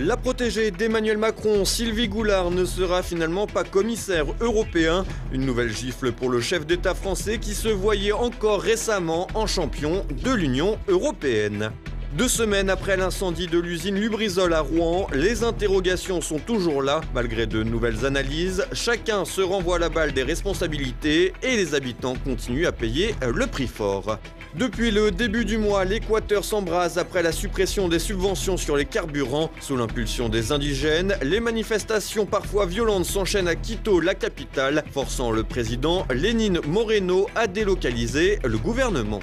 La protégée d'Emmanuel Macron, Sylvie Goulard, ne sera finalement pas commissaire européen. Une nouvelle gifle pour le chef d'État français qui se voyait encore récemment en champion de l'Union européenne. 2 semaines après l'incendie de l'usine Lubrizol à Rouen, les interrogations sont toujours là. Malgré de nouvelles analyses, chacun se renvoie la balle des responsabilités et les habitants continuent à payer le prix fort. Depuis le début du mois, l'Équateur s'embrase après la suppression des subventions sur les carburants. Sous l'impulsion des indigènes, les manifestations parfois violentes s'enchaînent à Quito, la capitale, forçant le président Lénine Moreno à délocaliser le gouvernement.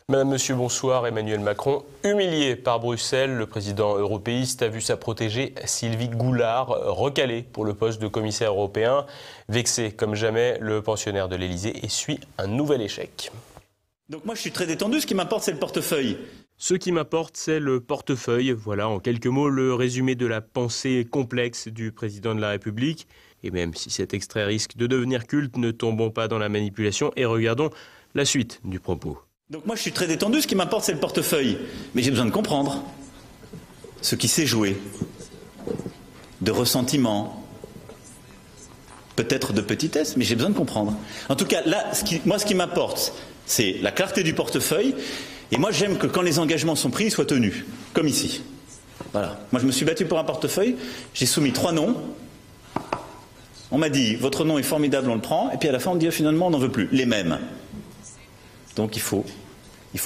Madame, Monsieur, bonsoir. Emmanuel Macron, humilié par Bruxelles, le président européiste a vu sa protégée Sylvie Goulard recalée pour le poste de commissaire européen. Vexé comme jamais, le pensionnaire de l'Élysée essuie un nouvel échec. Donc moi je suis très détendu, ce qui m'importe c'est le portefeuille. Ce qui m'importe, c'est le portefeuille. Voilà en quelques mots le résumé de la pensée complexe du président de la République. Et même si cet extrait risque de devenir culte, ne tombons pas dans la manipulation et regardons la suite du propos. Donc moi je suis très détendu, ce qui m'importe c'est le portefeuille. Mais j'ai besoin de comprendre ce qui s'est joué, de ressentiment, peut-être de petitesse, mais j'ai besoin de comprendre. En tout cas, là, ce qui m'importe, c'est la clarté du portefeuille. Et moi j'aime que quand les engagements sont pris, ils soient tenus, comme ici. Voilà. Moi je me suis battu pour un portefeuille, j'ai soumis 3 noms. On m'a dit, votre nom est formidable, on le prend. Et puis à la fin on me dit, finalement on n'en veut plus, les mêmes. Donc il faut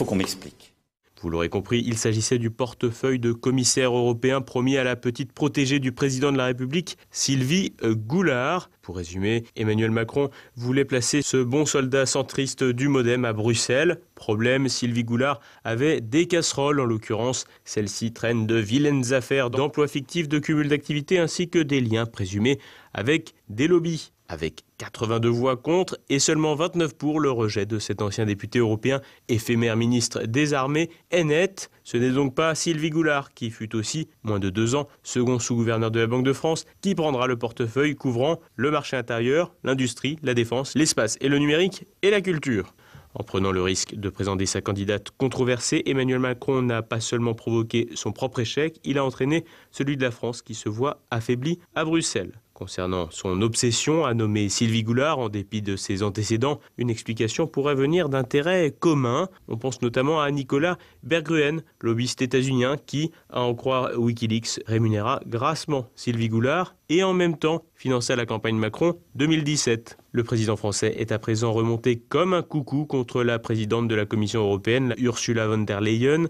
qu'on m'explique. Vous l'aurez compris, il s'agissait du portefeuille de commissaire européen promis à la petite protégée du président de la République, Sylvie Goulard. Pour résumer, Emmanuel Macron voulait placer ce bon soldat centriste du MoDem à Bruxelles. Problème, Sylvie Goulard avait des casseroles, en l'occurrence. Celle-ci traîne de vilaines affaires d'emploi fictif, de cumul d'activités ainsi que des liens présumés avec des lobbies. Avec 82 voix contre et seulement 29 pour, le rejet de cet ancien député européen, éphémère ministre des Armées, est net. Ce n'est donc pas Sylvie Goulard, qui fut aussi, moins de 2 ans, second sous-gouverneur de la Banque de France, qui prendra le portefeuille couvrant le marché intérieur, l'industrie, la défense, l'espace et le numérique et la culture. En prenant le risque de présenter sa candidate controversée, Emmanuel Macron n'a pas seulement provoqué son propre échec, il a entraîné celui de la France qui se voit affaibli à Bruxelles. Concernant son obsession à nommer Sylvie Goulard, en dépit de ses antécédents, une explication pourrait venir d'intérêts communs. On pense notamment à Nicolas Berggren, lobbyiste états-unien qui, à en croire Wikileaks, rémunéra grassement Sylvie Goulard et en même temps finança la campagne Macron 2017. Le président français est à présent remonté comme un coucou contre la présidente de la Commission européenne, Ursula von der Leyen.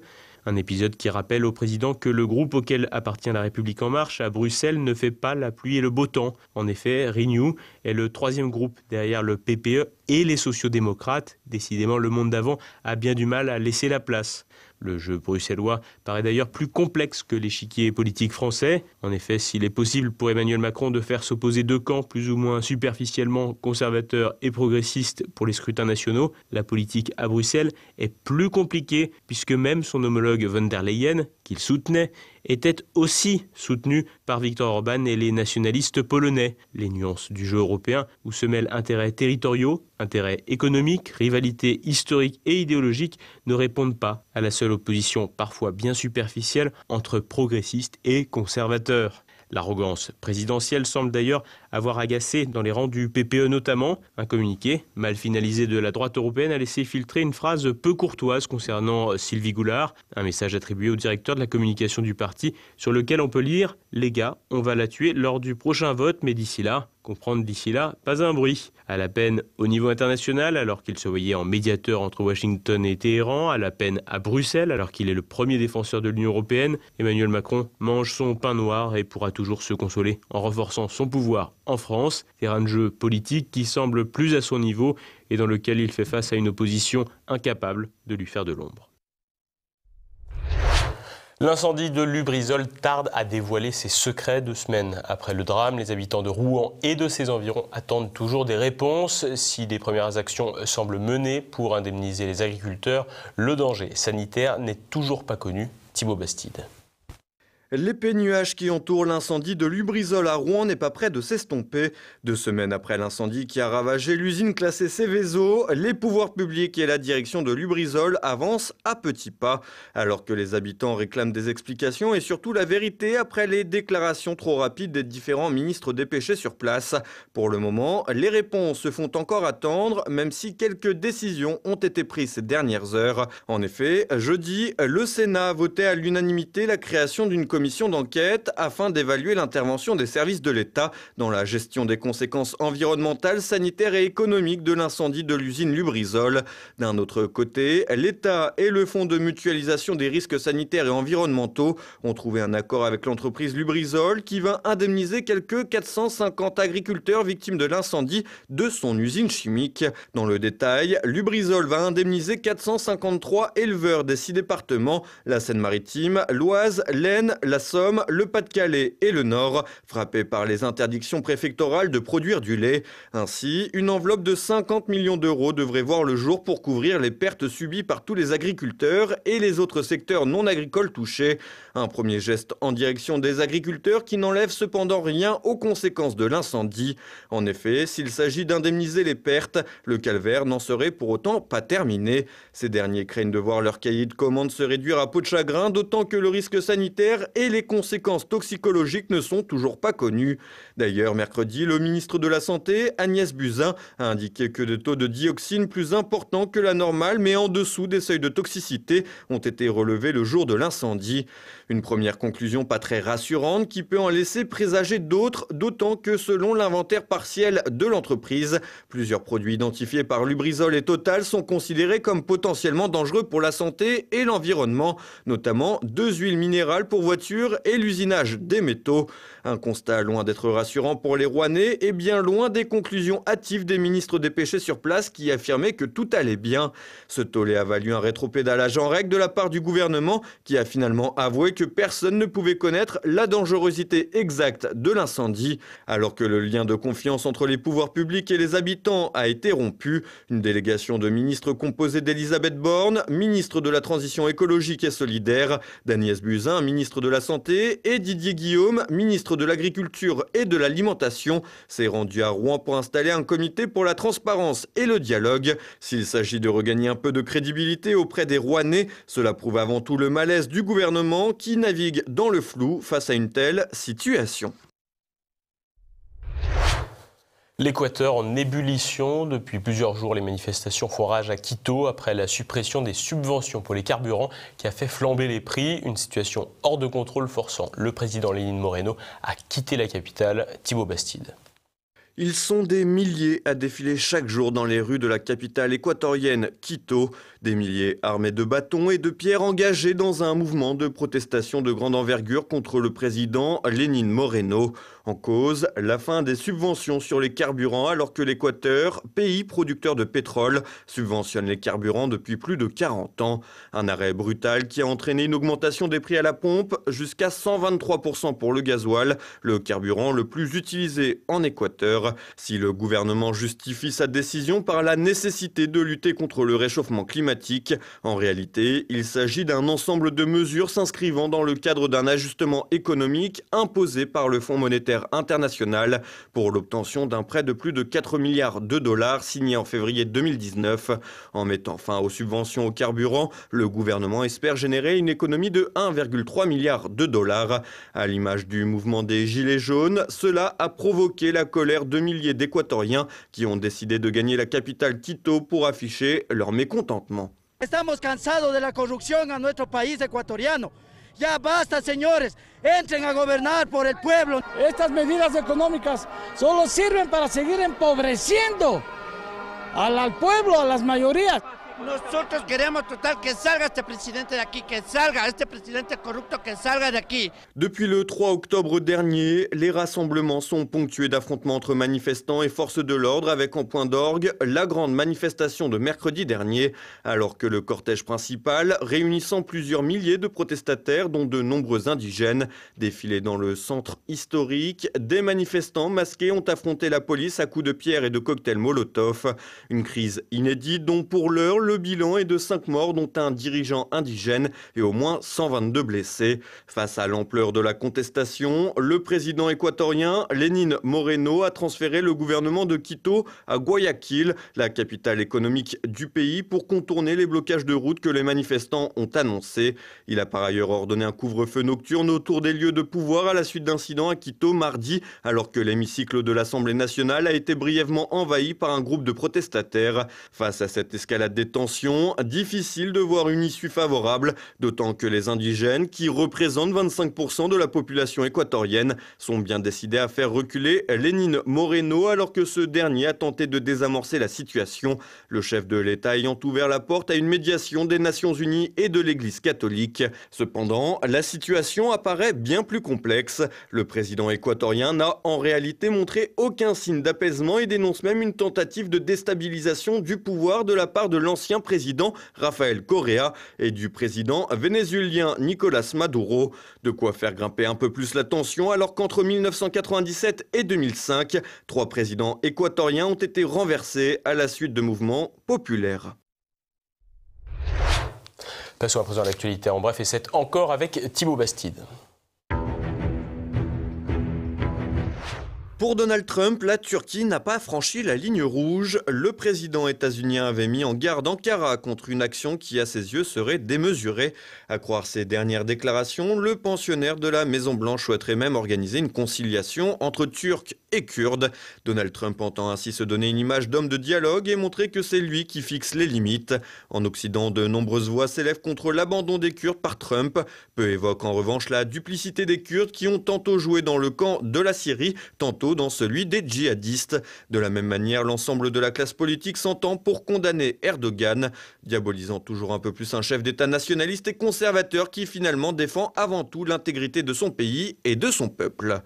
Un épisode qui rappelle au président que le groupe auquel appartient La République En Marche à Bruxelles ne fait pas la pluie et le beau temps. En effet, Renew est le 3e groupe derrière le PPE et les sociodémocrates. Décidément, le monde d'avant a bien du mal à laisser la place. Le jeu bruxellois paraît d'ailleurs plus complexe que l'échiquier politique français. En effet, s'il est possible pour Emmanuel Macron de faire s'opposer 2 camps plus ou moins superficiellement conservateurs et progressistes pour les scrutins nationaux, la politique à Bruxelles est plus compliquée puisque même son homologue von der Leyen, qu'il soutenait, était aussi soutenu par Viktor Orban et les nationalistes polonais. Les nuances du jeu européen où se mêlent intérêts territoriaux, intérêts économiques, rivalités historiques et idéologiques ne répondent pas à la seule opposition parfois bien superficielle entre progressistes et conservateurs. L'arrogance présidentielle semble d'ailleurs avoir agacé dans les rangs du PPE notamment. Un communiqué mal finalisé de la droite européenne a laissé filtrer une phrase peu courtoise concernant Sylvie Goulard, un message attribué au directeur de la communication du parti sur lequel on peut lire « Les gars, on va la tuer lors du prochain vote, mais d'ici là, comprendre d'ici là, pas un bruit ». À la peine au niveau international, alors qu'il se voyait en médiateur entre Washington et Téhéran, à la peine à Bruxelles, alors qu'il est le premier défenseur de l'Union européenne, Emmanuel Macron mange son pain noir et pourra toujours se consoler en renforçant son pouvoir en France, terrain de jeu politique qui semble plus à son niveau et dans lequel il fait face à une opposition incapable de lui faire de l'ombre. L'incendie de Lubrizol tarde à dévoiler ses secrets 2 semaines après le drame. Les habitants de Rouen et de ses environs attendent toujours des réponses. Si les premières actions semblent menées pour indemniser les agriculteurs, le danger sanitaire n'est toujours pas connu. Thibaut Bastide. L'épais nuage qui entoure l'incendie de Lubrizol à Rouen n'est pas près de s'estomper. 2 semaines après l'incendie qui a ravagé l'usine classée Seveso, les pouvoirs publics et la direction de Lubrizol avancent à petits pas. Alors que les habitants réclament des explications et surtout la vérité après les déclarations trop rapides des différents ministres dépêchés sur place. Pour le moment, les réponses se font encore attendre, même si quelques décisions ont été prises ces dernières heures. En effet, jeudi, le Sénat a voté à l'unanimité la création d'une commission d'enquête afin d'évaluer l'intervention des services de l'État dans la gestion des conséquences environnementales, sanitaires et économiques de l'incendie de l'usine Lubrizol. D'un autre côté, l'État et le Fonds de mutualisation des risques sanitaires et environnementaux ont trouvé un accord avec l'entreprise Lubrizol qui va indemniser quelques 450 agriculteurs victimes de l'incendie de son usine chimique. Dans le détail, Lubrizol va indemniser 453 éleveurs des 6 départements, la Seine-Maritime, l'Oise, l'Aisne, la Somme, le Pas-de-Calais et le Nord, frappés par les interdictions préfectorales de produire du lait. Ainsi, une enveloppe de 50 millions d'euros devrait voir le jour pour couvrir les pertes subies par tous les agriculteurs et les autres secteurs non agricoles touchés. Un premier geste en direction des agriculteurs qui n'enlève cependant rien aux conséquences de l'incendie. En effet, s'il s'agit d'indemniser les pertes, le calvaire n'en serait pour autant pas terminé. Ces derniers craignent de voir leur cahier de commandes se réduire à peau de chagrin, d'autant que le risque sanitaire et les conséquences toxicologiques ne sont toujours pas connues. D'ailleurs, mercredi, le ministre de la Santé, Agnès Buzyn, a indiqué que des taux de dioxine plus importants que la normale, mais en dessous des seuils de toxicité, ont été relevés le jour de l'incendie. Une première conclusion pas très rassurante qui peut en laisser présager d'autres, d'autant que selon l'inventaire partiel de l'entreprise, plusieurs produits identifiés par Lubrizol et Total sont considérés comme potentiellement dangereux pour la santé et l'environnement, notamment 2 huiles minérales pour voitures et l'usinage des métaux. Un constat loin d'être rassurant pour les Rouennais et bien loin des conclusions hâtives des ministres dépêchés sur place qui affirmaient que tout allait bien. Ce tollé a valu un rétropédalage en règle de la part du gouvernement qui a finalement avoué que personne ne pouvait connaître la dangerosité exacte de l'incendie. Alors que le lien de confiance entre les pouvoirs publics et les habitants a été rompu, une délégation de ministres composée d'Elisabeth Borne, ministre de la Transition écologique et solidaire, d'Agnès Buzyn, ministre de la Santé, et Didier Guillaume, ministre de l'Agriculture et de l'Alimentation, s'est rendu à Rouen pour installer un comité pour la transparence et le dialogue. S'il s'agit de regagner un peu de crédibilité auprès des Rouennais, cela prouve avant tout le malaise du gouvernement qui navigue dans le flou face à une telle situation. L'Équateur en ébullition. Depuis plusieurs jours, les manifestations font rage à Quito après la suppression des subventions pour les carburants qui a fait flamber les prix. Une situation hors de contrôle forçant le président Lénine Moreno à quitter la capitale. Thibaut Bastide. Ils sont des milliers à défiler chaque jour dans les rues de la capitale équatorienne, Quito. Des milliers armés de bâtons et de pierres engagés dans un mouvement de protestation de grande envergure contre le président Lénine Moreno. En cause, la fin des subventions sur les carburants alors que l'Équateur, pays producteur de pétrole, subventionne les carburants depuis plus de 40 ans. Un arrêt brutal qui a entraîné une augmentation des prix à la pompe jusqu'à 123% pour le gasoil, le carburant le plus utilisé en Équateur. Si le gouvernement justifie sa décision par la nécessité de lutter contre le réchauffement climatique, en réalité, il s'agit d'un ensemble de mesures s'inscrivant dans le cadre d'un ajustement économique imposé par le Fonds monétaire international pour l'obtention d'un prêt de plus de 4 milliards de dollars signé en février 2019. En mettant fin aux subventions au carburant, le gouvernement espère générer une économie de 1,3 milliard de dollars. À l'image du mouvement des Gilets jaunes, cela a provoqué la colère de milliers d'Équatoriens qui ont décidé de gagner la capitale Quito pour afficher leur mécontentement. Estamos cansados de la corrupción a nuestro país ecuatoriano. Ya basta, señores, entren a gobernar por el pueblo. Estas medidas económicas solo sirven para seguir empobreciendo al pueblo, a las mayorías. Nosotros queremos total que salga este presidente de aquí, que salga este presidente corrupto, que salga de aquí. Depuis le 3 octobre dernier, les rassemblements sont ponctués d'affrontements entre manifestants et forces de l'ordre avec en point d'orgue la grande manifestation de mercredi dernier, alors que le cortège principal, réunissant plusieurs milliers de protestataires dont de nombreux indigènes, défilait dans le centre historique, des manifestants masqués ont affronté la police à coups de pierre et de cocktails Molotov. Une crise inédite dont pour l'heure, Le bilan est de 5 morts, dont un dirigeant indigène et au moins 122 blessés. Face à l'ampleur de la contestation, le président équatorien Lénin Moreno a transféré le gouvernement de Quito à Guayaquil, la capitale économique du pays, pour contourner les blocages de route que les manifestants ont annoncés. Il a par ailleurs ordonné un couvre-feu nocturne autour des lieux de pouvoir à la suite d'incidents à Quito mardi, alors que l'hémicycle de l'Assemblée nationale a été brièvement envahi par un groupe de protestataires. Face à cette escalade des tensions, difficile de voir une issue favorable, d'autant que les indigènes, qui représentent 25% de la population équatorienne, sont bien décidés à faire reculer Lénin Moreno alors que ce dernier a tenté de désamorcer la situation, le chef de l'État ayant ouvert la porte à une médiation des Nations Unies et de l'Église catholique. Cependant, la situation apparaît bien plus complexe. Le président équatorien n'a en réalité montré aucun signe d'apaisement et dénonce même une tentative de déstabilisation du pouvoir de la part de l'ancien président Rafael Correa et du président vénézuélien Nicolás Maduro. De quoi faire grimper un peu plus la tension alors qu'entre 1997 et 2005, 3 présidents équatoriens ont été renversés à la suite de mouvements populaires. Passons à présent à l'actualité en bref, et c'est encore avec Thibaut Bastide. Pour Donald Trump, la Turquie n'a pas franchi la ligne rouge. Le président états-unien avait mis en garde Ankara contre une action qui, à ses yeux, serait démesurée. À croire ses dernières déclarations, le pensionnaire de la Maison-Blanche souhaiterait même organiser une conciliation entre Turcs et Kurdes. Donald Trump entend ainsi se donner une image d'homme de dialogue et montrer que c'est lui qui fixe les limites. En Occident, de nombreuses voix s'élèvent contre l'abandon des Kurdes par Trump. Peu évoquent en revanche la duplicité des Kurdes qui ont tantôt joué dans le camp de la Syrie, tantôt dans celui des djihadistes. De la même manière, l'ensemble de la classe politique s'entend pour condamner Erdogan, diabolisant toujours un peu plus un chef d'État nationaliste et conservateur qui finalement défend avant tout l'intégrité de son pays et de son peuple.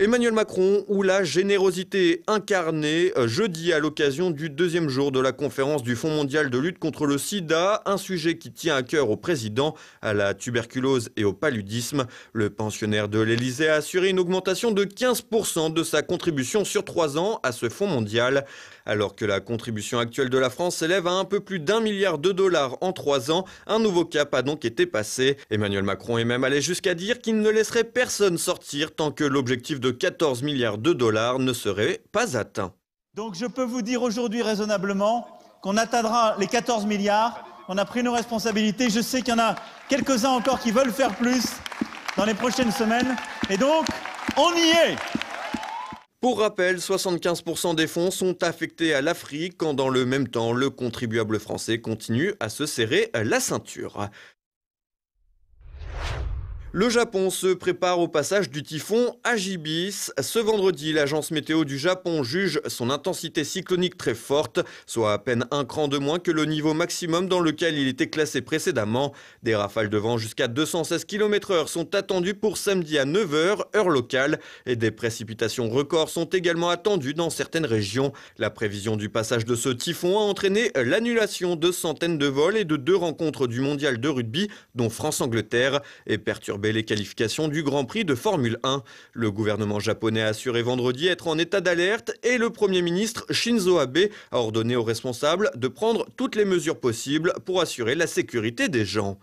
Emmanuel Macron, ou la générosité incarnée, jeudi à l'occasion du 2e jour de la conférence du Fonds mondial de lutte contre le sida, un sujet qui tient à cœur au président, à la tuberculose et au paludisme. Le pensionnaire de l'Élysée a assuré une augmentation de 15% de sa contribution sur 3 ans à ce fonds mondial. Alors que la contribution actuelle de la France s'élève à un peu plus d'1 milliard de dollars en 3 ans, un nouveau cap a donc été passé. Emmanuel Macron est même allé jusqu'à dire qu'il ne laisserait personne sortir tant que l'objectif de 14 milliards de dollars ne serait pas atteint. Donc je peux vous dire aujourd'hui raisonnablement qu'on atteindra les 14 milliards, on a pris nos responsabilités, je sais qu'il y en a quelques-uns encore qui veulent faire plus dans les prochaines semaines, et donc on y est. Pour rappel, 75% des fonds sont affectés à l'Afrique, quand dans le même temps, le contribuable français continue à se serrer la ceinture. Le Japon se prépare au passage du typhon Hagibis. Ce vendredi, l'agence météo du Japon juge son intensité cyclonique très forte, soit à peine un cran de moins que le niveau maximum dans lequel il était classé précédemment. Des rafales de vent jusqu'à 216 km/h sont attendues pour samedi à 9h, heure locale, et des précipitations records sont également attendues dans certaines régions. La prévision du passage de ce typhon a entraîné l'annulation de centaines de vols et de 2 rencontres du mondial de rugby, dont France-Angleterre, et perturbé les qualifications du Grand Prix de Formule 1. Le gouvernement japonais a assuré vendredi être en état d'alerte et le Premier ministre Shinzo Abe a ordonné aux responsables de prendre toutes les mesures possibles pour assurer la sécurité des gens.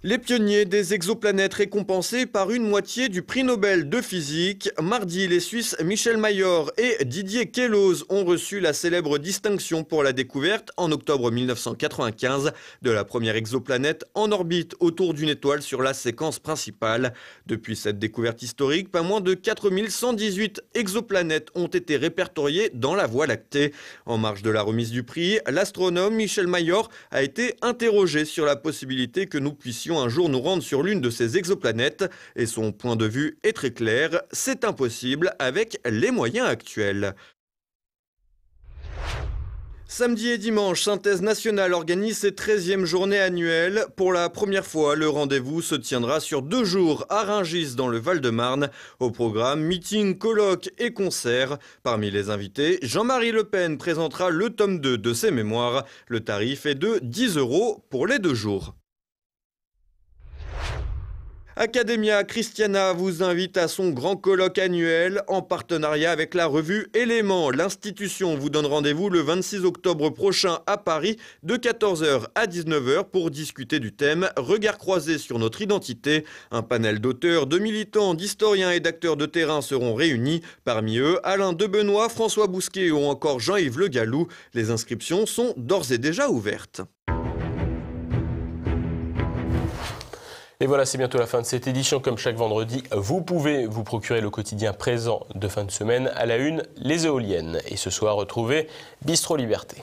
Les pionniers des exoplanètes récompensés par une moitié du prix Nobel de physique. Mardi, les Suisses Michel Mayor et Didier Queloz ont reçu la célèbre distinction pour la découverte en octobre 1995 de la première exoplanète en orbite autour d'une étoile sur la séquence principale. Depuis cette découverte historique, pas moins de 4118 exoplanètes ont été répertoriées dans la Voie lactée. En marge de la remise du prix, l'astronome Michel Mayor a été interrogé sur la possibilité que nous puissions un jour nous rendre sur l'une de ces exoplanètes, et son point de vue est très clair, c'est impossible avec les moyens actuels. Samedi et dimanche, Synthèse Nationale organise ses 13e journées annuelles. Pour la première fois, le rendez-vous se tiendra sur 2 jours à Rungis dans le Val-de-Marne. Au programme, meeting, colloques et concerts. Parmi les invités, Jean-Marie Le Pen présentera le tome 2 de ses mémoires. Le tarif est de 10 € pour les 2 jours. Academia Christiana vous invite à son grand colloque annuel en partenariat avec la revue Éléments. L'institution vous donne rendez-vous le 26 octobre prochain à Paris de 14h à 19h pour discuter du thème « Regard croisé sur notre identité ». Un panel d'auteurs, de militants, d'historiens et d'acteurs de terrain seront réunis. Parmi eux, Alain Debenoît, François Bousquet ou encore Jean-Yves Le Gallou. Les inscriptions sont d'ores et déjà ouvertes. Et voilà, c'est bientôt la fin de cette édition. Comme chaque vendredi, vous pouvez vous procurer le quotidien présent de fin de semaine. À la une, les éoliennes. Et ce soir, retrouvez Bistro Liberté.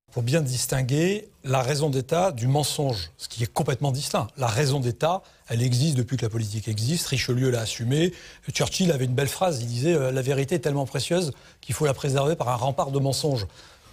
Il faut bien distinguer la raison d'État du mensonge, ce qui est complètement distinct. La raison d'État, elle existe depuis que la politique existe. Richelieu l'a assumé. Churchill avait une belle phrase, il disait « La vérité est tellement précieuse qu'il faut la préserver par un rempart de mensonges ».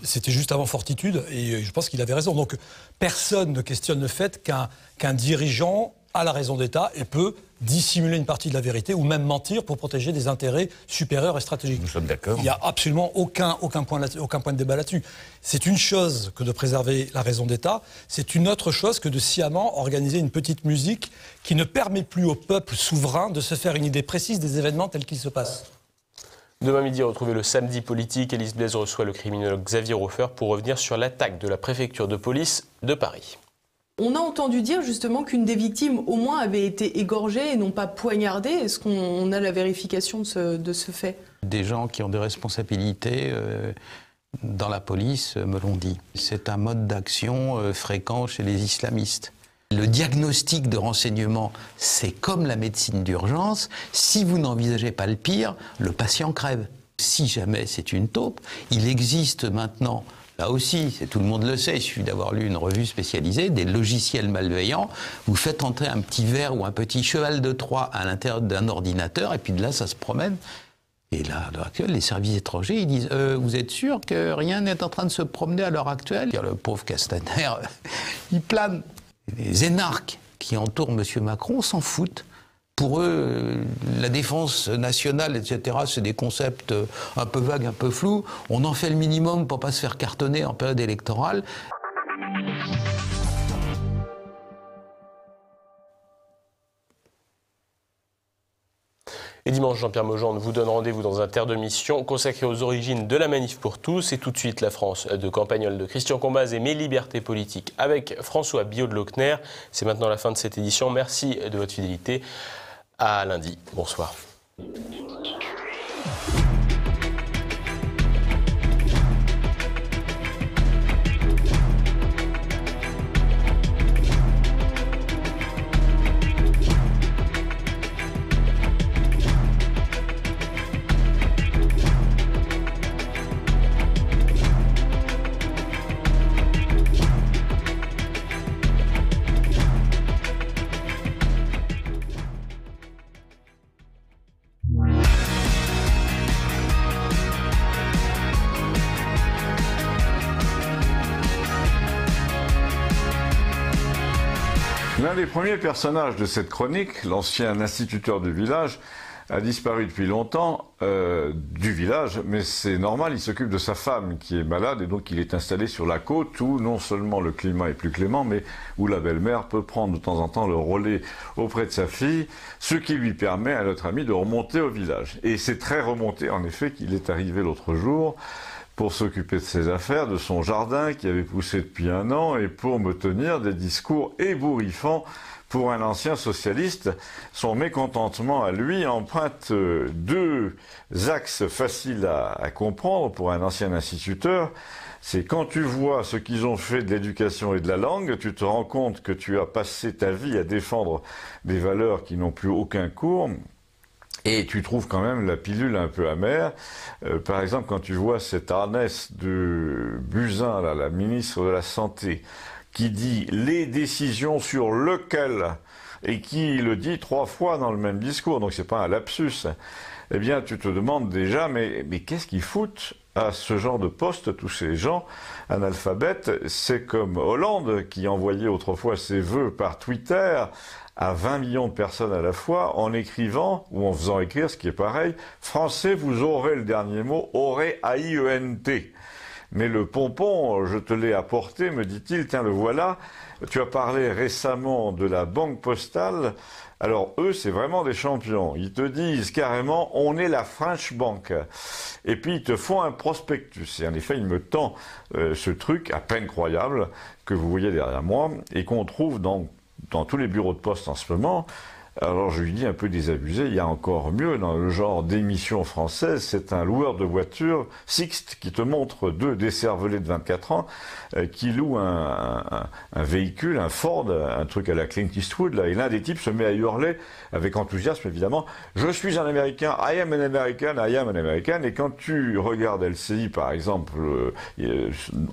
C'était juste avant Fortitude, et je pense qu'il avait raison. Donc personne ne questionne le fait qu'un dirigeant a la raison d'État et peut dissimuler une partie de la vérité ou même mentir pour protéger des intérêts supérieurs et stratégiques. Nous sommes d'accord. Il n'y a absolument aucun point de débat là-dessus. C'est une chose que de préserver la raison d'État, c'est une autre chose que de sciemment organiser une petite musique qui ne permet plus au peuple souverain de se faire une idée précise des événements tels qu'ils se passent. Demain midi, retrouvez le Samedi politique. Élise Blaise reçoit le criminologue Xavier Hofer pour revenir sur l'attaque de la préfecture de police de Paris. On a entendu dire justement qu'une des victimes au moins avait été égorgée et non pas poignardée. Est-ce qu'on a la vérification de ce fait? Des gens qui ont des responsabilités dans la police me l'ont dit. C'est un mode d'action fréquent chez les islamistes. Le diagnostic de renseignement, c'est comme la médecine d'urgence. Si vous n'envisagez pas le pire, le patient crève. Si jamais c'est une taupe, il existe maintenant, là aussi, tout le monde le sait, il suffit d'avoir lu une revue spécialisée, des logiciels malveillants. Vous faites entrer un petit ver ou un petit cheval de Troie à l'intérieur d'un ordinateur, et puis de là, ça se promène. Et là, à l'heure actuelle, les services étrangers, ils disent vous êtes sûr que rien n'est en train de se promener à l'heure actuelle? Le pauvre Castaner, il plane. Les énarques qui entourent M. Macron s'en foutent. Pour eux, la défense nationale, etc., c'est des concepts un peu vagues, un peu flous. On en fait le minimum pour ne pas se faire cartonner en période électorale. Et dimanche, Jean-Pierre Maugendre vous donne rendez-vous dans un Terre de Mission consacré aux origines de la Manif pour tous. Et tout de suite, la France de Campagnol de Christian Combaz et Mes libertés politiques avec François Billot de Lochner. C'est maintenant la fin de cette édition. Merci de votre fidélité. À lundi. Bonsoir. L'un des premiers personnages de cette chronique, l'ancien instituteur du village, a disparu depuis longtemps du village, mais c'est normal, il s'occupe de sa femme qui est malade et donc il est installé sur la côte où non seulement le climat est plus clément, mais où la belle-mère peut prendre de temps en temps le relais auprès de sa fille, ce qui lui permet à notre ami de remonter au village. Et c'est très remonté en effet qu'il est arrivé l'autre jour pour s'occuper de ses affaires, de son jardin qui avait poussé depuis 1 an et pour me tenir des discours ébouriffants pour un ancien socialiste. Son mécontentement à lui emprunte 2 axes faciles à comprendre pour un ancien instituteur. C'est quand tu vois ce qu'ils ont fait de l'éducation et de la langue, tu te rends compte que tu as passé ta vie à défendre des valeurs qui n'ont plus aucun cours. Et tu trouves quand même la pilule un peu amère. Par exemple, quand tu vois cette ânesse de Buzyn, là, la ministre de la Santé, qui dit les décisions sur lequel, et qui le dit 3 fois dans le même discours, donc c'est pas un lapsus, eh bien tu te demandes déjà, mais qu'est-ce qu'ils foutent à ce genre de poste, tous ces gens analphabètes? C'est comme Hollande qui envoyait autrefois ses vœux par Twitter à 20 millions de personnes à la fois, en écrivant, ou en faisant écrire, ce qui est pareil, « Français, vous aurez le dernier mot, aurez A-I-E-N-T ». mais le pompon, je te l'ai apporté, me dit-il, tiens, le voilà. Tu as parlé récemment de la Banque Postale. Alors eux, c'est vraiment des champions. Ils te disent carrément, on est la French Bank. Et puis ils te font un prospectus. Et en effet, il me tend ce truc à peine croyable que vous voyez derrière moi et qu'on trouve dans tous les bureaux de poste en ce moment. Alors je lui dis un peu désabusé, il y a encore mieux dans le genre d'émission française, c'est un loueur de voitures, Sixt, qui te montre deux décervelés de 24 ans qui louent un véhicule, un Ford, un truc à la Clint Eastwood, là, et l'un des types se met à hurler, avec enthousiasme évidemment, « Je suis un Américain, I am an American, I am an American », et quand tu regardes LCI par exemple,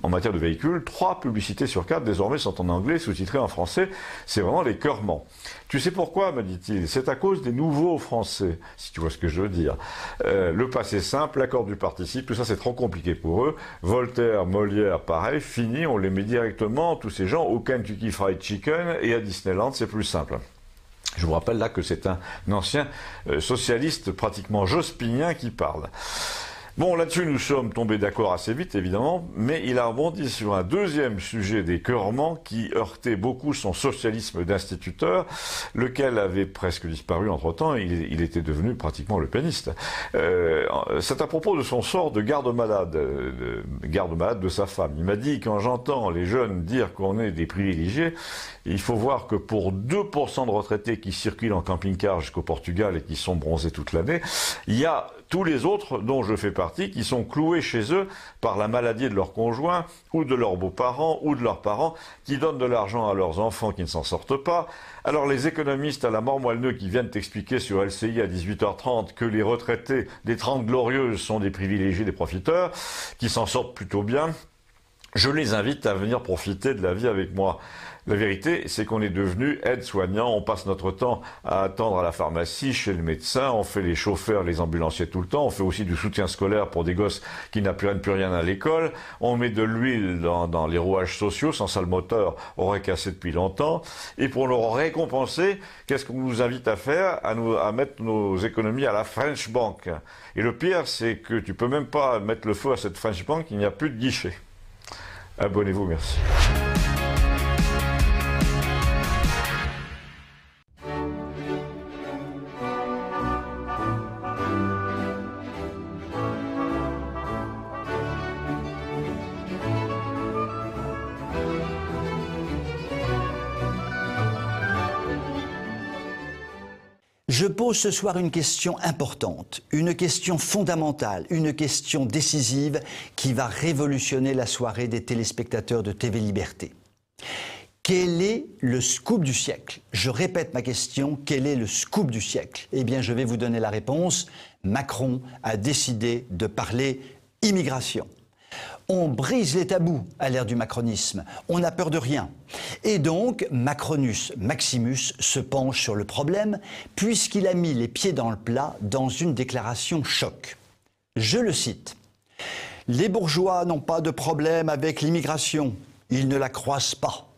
en matière de véhicules, 3 publicités sur 4 désormais sont en anglais, sous-titrées en français, c'est vraiment l'écœurement. Tu sais pourquoi, me dit-il? C'est à cause des nouveaux français, si tu vois ce que je veux dire. Le passé simple, l'accord du participe, tout ça c'est trop compliqué pour eux. Voltaire, Molière, pareil, fini, on les met directement, tous ces gens, au Kentucky Fried Chicken et à Disneyland, c'est plus simple. Je vous rappelle là que c'est un ancien socialiste pratiquement jospinien qui parle. Bon, là-dessus, nous sommes tombés d'accord assez vite, évidemment, mais il a rebondi sur un deuxième sujet d'écœurement qui heurtait beaucoup son socialisme d'instituteur, lequel avait presque disparu entre-temps, il était devenu pratiquement le péniste. C'est à propos de son sort de garde-malade de sa femme. Il m'a dit, quand j'entends les jeunes dire qu'on est des privilégiés, il faut voir que pour 2% de retraités qui circulent en camping-car jusqu'au Portugal et qui sont bronzés toute l'année, il y a tous les autres, dont je fais partie, qui sont cloués chez eux par la maladie de leurs conjoints, ou de leurs beaux-parents, ou de leurs parents, qui donnent de l'argent à leurs enfants qui ne s'en sortent pas. Alors les économistes à la mort moelleux qui viennent t'expliquer sur LCI à 18h30 que les retraités des 30 glorieuses sont des privilégiés, des profiteurs, qui s'en sortent plutôt bien, je les invite à venir profiter de la vie avec moi. La vérité, c'est qu'on est devenu aide-soignant, on passe notre temps à attendre à la pharmacie, chez le médecin, on fait les chauffeurs, les ambulanciers tout le temps, on fait aussi du soutien scolaire pour des gosses qui n'apprennent plus rien à l'école, on met de l'huile dans les rouages sociaux, sans ça le moteur aurait cassé depuis longtemps, et pour nous récompenser, qu'est-ce qu'on nous invite à faire? À mettre nos économies à la French Bank. Et le pire, c'est que tu peux même pas mettre le feu à cette French Bank, il n'y a plus de guichet. Abonnez-vous, merci. Je pose ce soir une question importante, une question fondamentale, une question décisive qui va révolutionner la soirée des téléspectateurs de TV Liberté. Quel est le scoop du siècle? Je répète ma question, quel est le scoop du siècle? Eh bien, je vais vous donner la réponse. Macron a décidé de parler immigration. On brise les tabous à l'ère du macronisme, on n'a peur de rien. Et donc, Macronus Maximus se penche sur le problème puisqu'il a mis les pieds dans le plat dans une déclaration choc. Je le cite. « Les bourgeois n'ont pas de problème avec l'immigration, ils ne la croisent pas.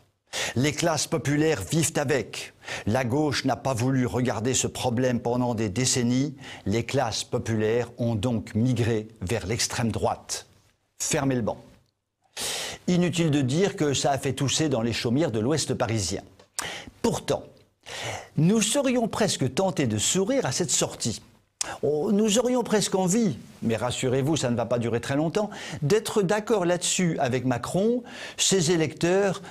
Les classes populaires vivent avec. La gauche n'a pas voulu regarder ce problème pendant des décennies, les classes populaires ont donc migré vers l'extrême droite. » Fermez le banc. Inutile de dire que ça a fait tousser dans les chaumières de l'Ouest parisien. Pourtant, nous serions presque tentés de sourire à cette sortie. Nous aurions presque envie, mais rassurez-vous, ça ne va pas durer très longtemps, d'être d'accord là-dessus avec Macron. Ses électeurs,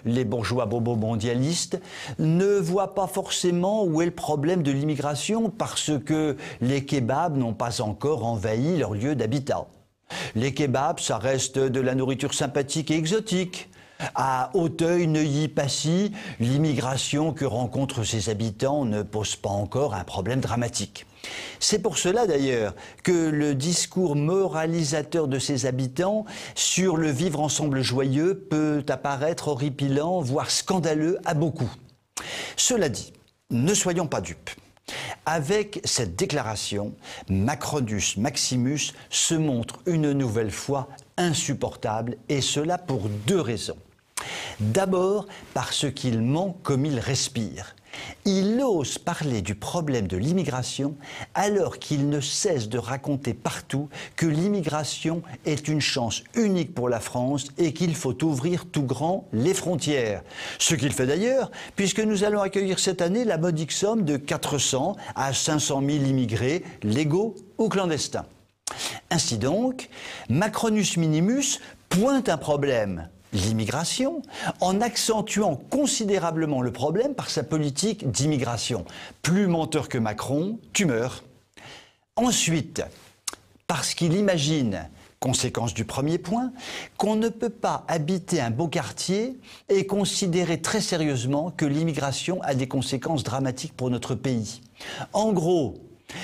les bourgeois bobos mondialistes, ne voient pas forcément où est le problème de l'immigration parce que les kebabs n'ont pas encore envahi leur lieu d'habitat. Les kebabs, ça reste de la nourriture sympathique et exotique. À Auteuil, Neuilly, Passy, l'immigration que rencontrent ses habitants ne pose pas encore un problème dramatique. C'est pour cela d'ailleurs que le discours moralisateur de ses habitants sur le vivre ensemble joyeux peut apparaître horripilant, voire scandaleux à beaucoup. Cela dit, ne soyons pas dupes. Avec cette déclaration, Macronus Maximus se montre une nouvelle fois insupportable, et cela pour deux raisons. D'abord parce qu'il ment comme il respire. Il ose parler du problème de l'immigration alors qu'il ne cesse de raconter partout que l'immigration est une chance unique pour la France et qu'il faut ouvrir tout grand les frontières. Ce qu'il fait d'ailleurs, puisque nous allons accueillir cette année la modique somme de 400 à 500 000 immigrés légaux ou clandestins. Ainsi donc, Macronus Minimus pointe un problème, l'immigration, en accentuant considérablement le problème par sa politique d'immigration. Plus menteur que Macron, tu meurs. Ensuite, parce qu'il imagine, conséquence du premier point, qu'on ne peut pas habiter un beau quartier et considérer très sérieusement que l'immigration a des conséquences dramatiques pour notre pays. En gros,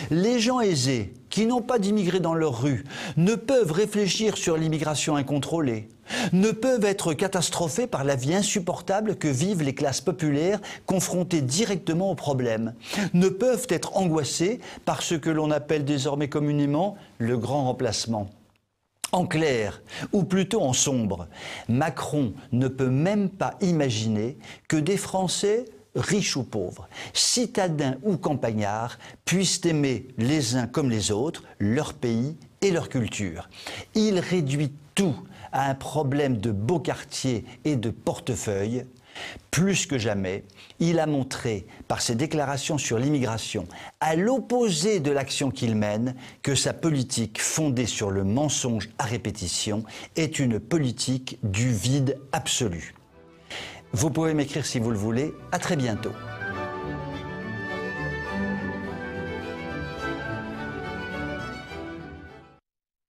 les gens aisés, qui n'ont pas d'immigrés dans leur rue, ne peuvent réfléchir sur l'immigration incontrôlée, ne peuvent être catastrophés par la vie insupportable que vivent les classes populaires confrontées directement au problème, ne peuvent être angoissés par ce que l'on appelle désormais communément le grand remplacement. En clair, ou plutôt en sombre, Macron ne peut même pas imaginer que des Français, riches ou pauvres, citadins ou campagnards, puissent aimer les uns comme les autres leur pays et leur culture. Il réduit tout à un problème de beaux quartiers et de portefeuille. Plus que jamais, il a montré par ses déclarations sur l'immigration, à l'opposé de l'action qu'il mène, que sa politique fondée sur le mensonge à répétition est une politique du vide absolu. Vous pouvez m'écrire si vous le voulez. À très bientôt.